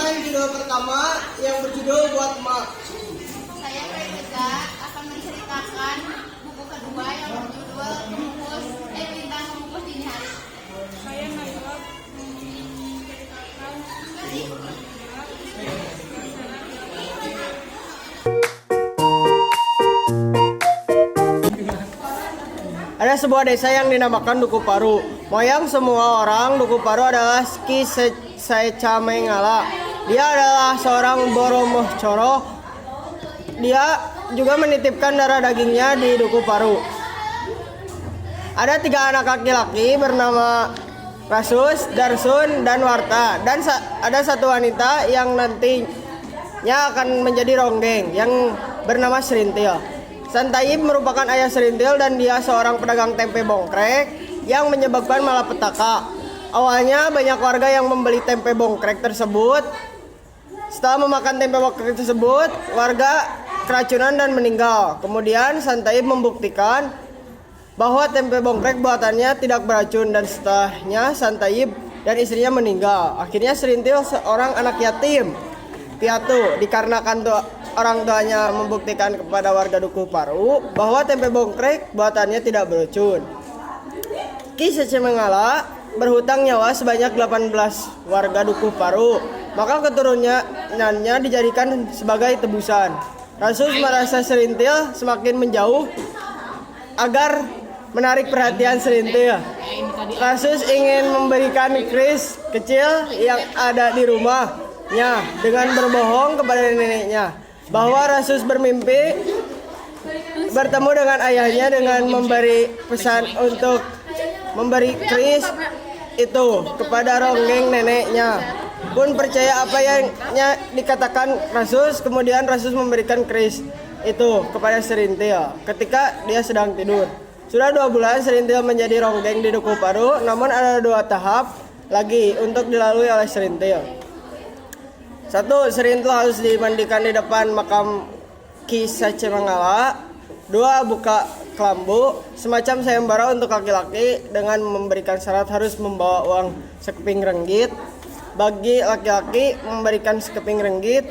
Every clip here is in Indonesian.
Dengan judul pertama yang berjudul Buat Mak. Saya Reza akan menceritakan buku kedua yang berjudul Bintang Mengukus Dini Hari. Saya Najwa menceritakan Ada sebuah desa yang dinamakan Duku Paru. Moyang semua orang, Duku Paru adalah Ki Secamengala. Dia adalah seorang Boromoh Coro. Dia juga menitipkan darah dagingnya di Duku Paru. Ada 3 anak laki-laki bernama Rasus, Darsun, dan Warta. Dan ada 1 wanita yang nantinya akan menjadi ronggeng yang bernama Serintil. Santayib merupakan ayah Serintil dan dia seorang pedagang tempe bongkrek yang menyebabkan malapetaka. Awalnya banyak warga yang membeli tempe bongkrek tersebut. Setelah memakan tempe bongkrek tersebut, warga keracunan dan meninggal. Kemudian Santayib membuktikan bahwa tempe bongkrek buatannya tidak beracun dan setelahnya Santayib dan istrinya meninggal. Akhirnya Serintil seorang anak yatim piatu dikarenakan orang tuanya membuktikan kepada warga Duku Paru bahwa tempe bongkrek buatannya tidak beracun. Ki Secamengala berhutang nyawa sebanyak 18 warga Duku Paru, maka keturunannya dijadikan sebagai tebusan. Rasus merasa Serintil semakin menjauh agar menarik perhatian Serintil. Rasus ingin memberikan keris kecil yang ada di rumahnya dengan berbohong kepada neneknya bahwa Rasus bermimpi bertemu dengan ayahnya dengan memberi pesan untuk memberi keris itu kepada ronggeng neneknya. Pun percaya apa yang dikatakan Rasus. Kemudian Rasus memberikan keris itu kepada Serintil ketika dia sedang tidur. Sudah 2 bulan Serintil menjadi ronggeng di Duku Paru, namun ada 2 tahap lagi untuk dilalui oleh Serintil. 1. Serintil harus dimandikan di depan makam Ki Secamengala. 2. Buka kelambu semacam sayembara untuk laki-laki dengan memberikan syarat harus membawa uang sekeping ringgit. Bagi laki-laki memberikan sekeping ringgit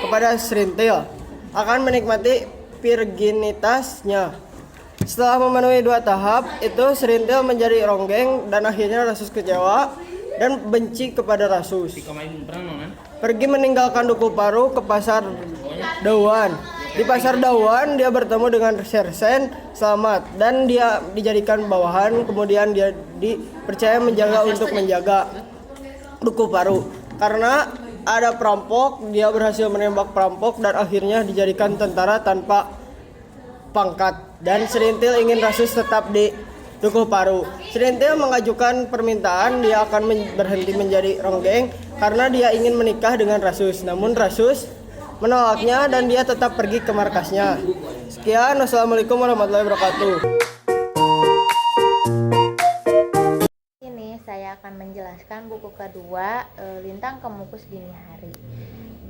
kepada Serintil akan menikmati virginitasnya. Setelah memenuhi 2 tahap itu, Serintil menjadi ronggeng dan akhirnya Rasus kecewa dan benci kepada Rasus. Pergi meninggalkan Duku Paru ke pasar Dawan. Di pasar Dawan dia bertemu dengan Sersen Selamat dan dia dijadikan bawahan. Kemudian dia dipercaya untuk menjaga Duku Paru. Karena ada perampok, dia berhasil menembak perampok dan akhirnya dijadikan tentara tanpa pangkat. Dan Serintil ingin Rasus tetap di Duku Paru. Serintil mengajukan permintaan dia akan berhenti menjadi ronggeng karena dia ingin menikah dengan Rasus. Namun Rasus menolaknya dan dia tetap pergi ke markasnya. Sekian, wassalamualaikum warahmatullahi wabarakatuh. Ini saya akan menjelaskan buku kedua, Lintang Kemukus Dini Hari.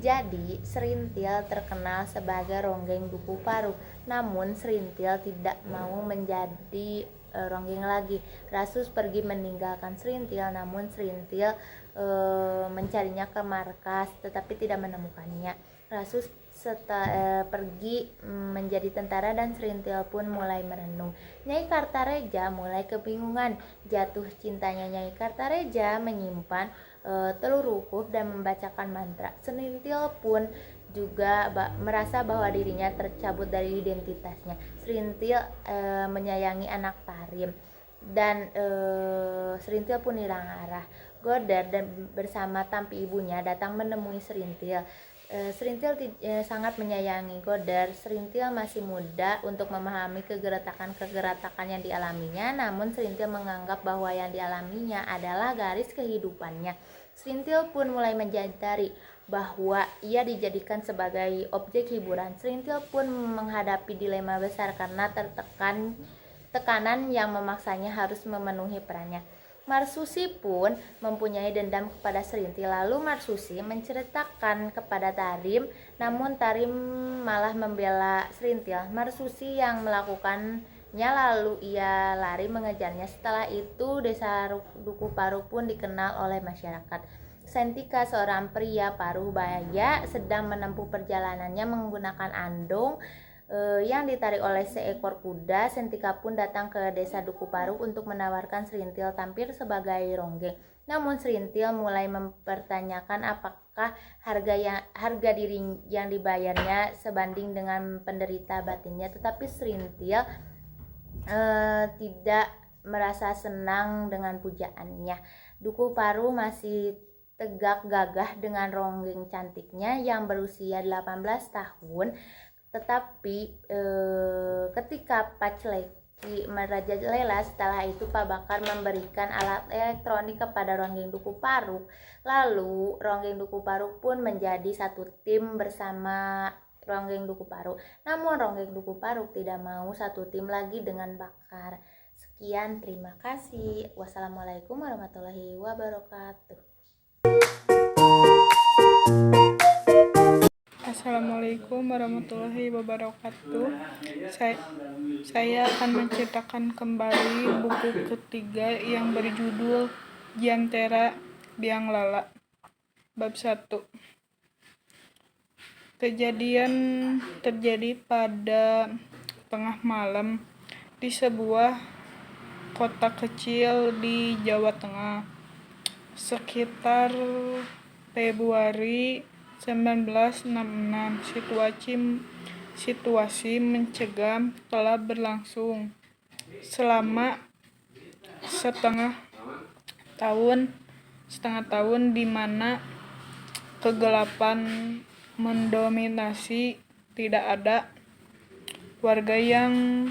Jadi, Serintil terkenal sebagai ronggeng Duku Paru. Namun Serintil tidak mau menjadi ronggeng lagi. Rasus pergi meninggalkan Serintil, namun Serintil mencarinya ke markas tetapi tidak menemukannya. Rasus pergi menjadi tentara dan Serintil pun mulai merenung. Nyai Kartareja mulai kebingungan. Jatuh cintanya Nyai Kartareja menyimpan telur rukuf dan membacakan mantra. Serintil pun juga merasa bahwa dirinya tercabut dari identitasnya. Serintil menyayangi anak Tarim dan Serintil pun hilang arah. Godar dan bersama tampi ibunya datang menemui Serintil. Serintil sangat menyayangi Godar. Serintil masih muda untuk memahami kegertakan yang dialaminya, namun Serintil menganggap bahwa yang dialaminya adalah garis kehidupannya. Serintil pun mulai menyadari bahwa ia dijadikan sebagai objek hiburan. Serintil pun menghadapi dilema besar karena tekanan yang memaksanya harus memenuhi perannya. Marsusi pun mempunyai dendam kepada Serintil. Lalu Marsusi menceritakan kepada Tarim, namun Tarim malah membela Serintil. Marsusi yang melakukannya lalu ia lari mengejarnya. Setelah itu desa Duku Paru pun dikenal oleh masyarakat. Sentika, seorang pria paruh baya, sedang menempuh perjalanannya menggunakan andong yang ditarik oleh seekor kuda. Sentika pun datang ke desa Duku Paru untuk menawarkan Serintil tampil sebagai ronggeng. Namun Serintil mulai mempertanyakan apakah harga diri yang dibayarnya sebanding dengan penderita batinnya. Tetapi Serintil tidak merasa senang dengan pujaannya. Duku Paru masih tegak gagah dengan ronggeng cantiknya yang berusia 18 tahun. Tetapi ketika Pacleki merajalela, setelah itu Pak Bakar memberikan alat elektronik kepada ronggeng Duku Paru. Lalu ronggeng Duku Paru pun menjadi satu tim bersama ronggeng Duku Paru. Namun ronggeng Duku Paru tidak mau satu tim lagi dengan Bakar. Sekian, terima kasih. Wassalamualaikum warahmatullahi wabarakatuh. Assalamualaikum warahmatullahi wabarakatuh. Saya akan menceritakan kembali buku ketiga yang berjudul Jantera Biang Lala. Bab 1. Kejadian terjadi pada tengah malam di sebuah kota kecil di Jawa Tengah, sekitar Februari 1966. Situasi mencekam telah berlangsung selama setengah tahun di mana kegelapan mendominasi. Tidak ada warga yang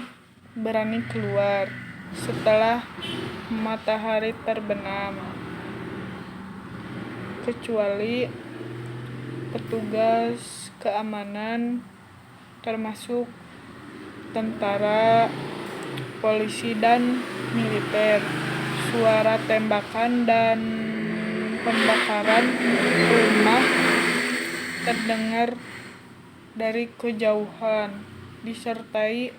berani keluar setelah matahari terbenam, kecuali petugas keamanan termasuk tentara, polisi, dan militer. Suara tembakan dan pembakaran rumah terdengar dari kejauhan, disertai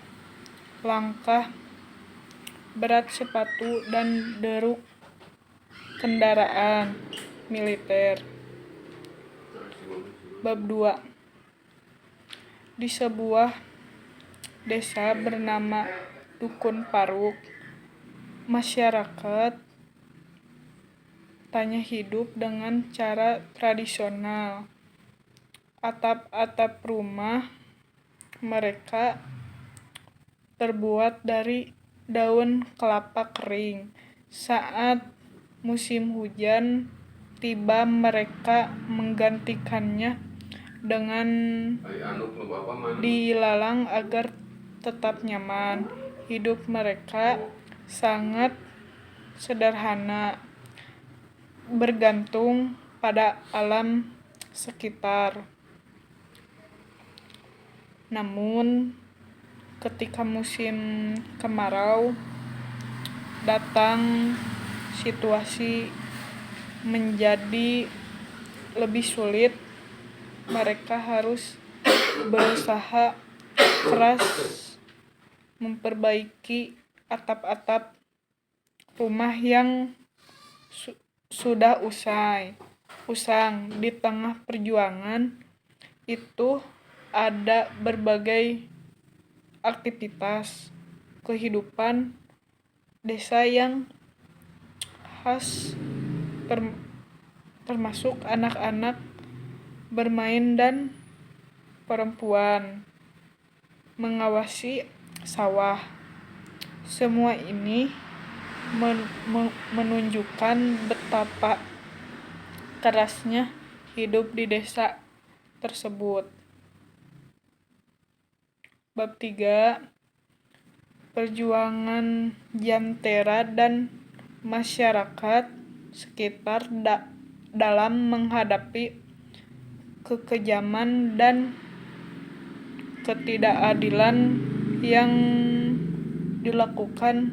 langkah berat sepatu dan deruk kendaraan militer. Bab 2. Di sebuah desa bernama Dukun Paruk, masyarakat tanya hidup dengan cara tradisional. Atap-atap rumah mereka terbuat dari daun kelapa kering. Saat musim hujan tiba, mereka menggantikannya dengan dilalang agar tetap nyaman. Hidup mereka sangat sederhana, bergantung pada alam sekitar. Namun, ketika musim kemarau datang, situasi menjadi lebih sulit. Mereka harus berusaha keras memperbaiki atap-atap rumah yang sudah usang. Di tengah perjuangan itu ada berbagai aktivitas kehidupan desa yang khas, termasuk anak-anak bermain dan perempuan mengawasi sawah. Semua ini menunjukkan betapa kerasnya hidup di desa tersebut. Bab 3. Perjuangan Jantera dan masyarakat sekitar dalam menghadapi kekejaman dan ketidakadilan yang dilakukan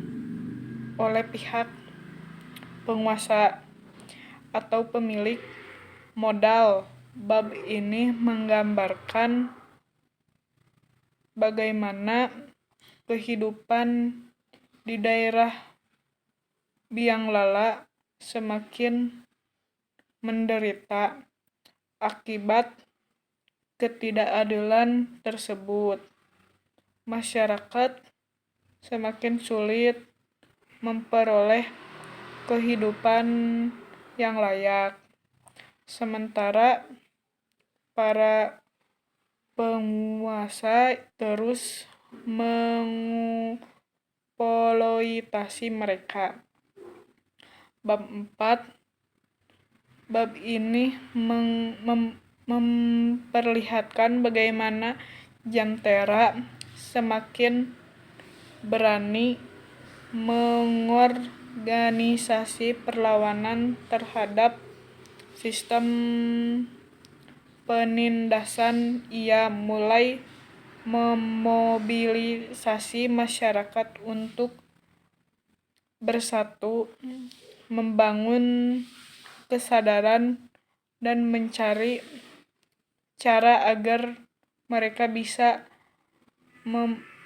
oleh pihak penguasa atau pemilik modal. Bab ini menggambarkan bagaimana kehidupan di daerah Biang Lala semakin menderita akibat ketidakadilan tersebut. Masyarakat semakin sulit memperoleh kehidupan yang layak, sementara para penguasa terus mengeksploitasi mereka. Bab 4. Bab ini memperlihatkan bagaimana Jantera semakin berani mengorganisasi perlawanan terhadap sistem penindasan. Ia mulai memobilisasi masyarakat untuk bersatu, membangun kesadaran, dan mencari cara agar mereka bisa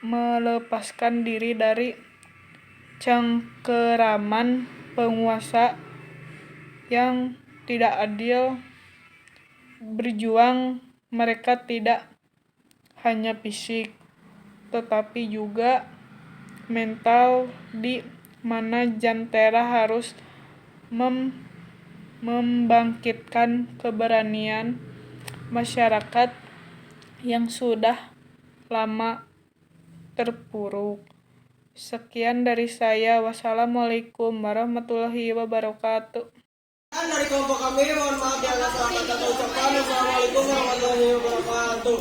melepaskan diri dari cengkeraman penguasa yang tidak adil. Berjuang mereka tidak hanya fisik, tetapi juga mental, di mana Jantera harus membangkitkan keberanian masyarakat yang sudah lama terpuruk. Sekian dari saya. Wassalamualaikum warahmatullahi wabarakatuh. Dan dari kelompok kami, mohon maaf yang atas kata ucapan. Wassalamualaikum warahmatullahi wabarakatuh.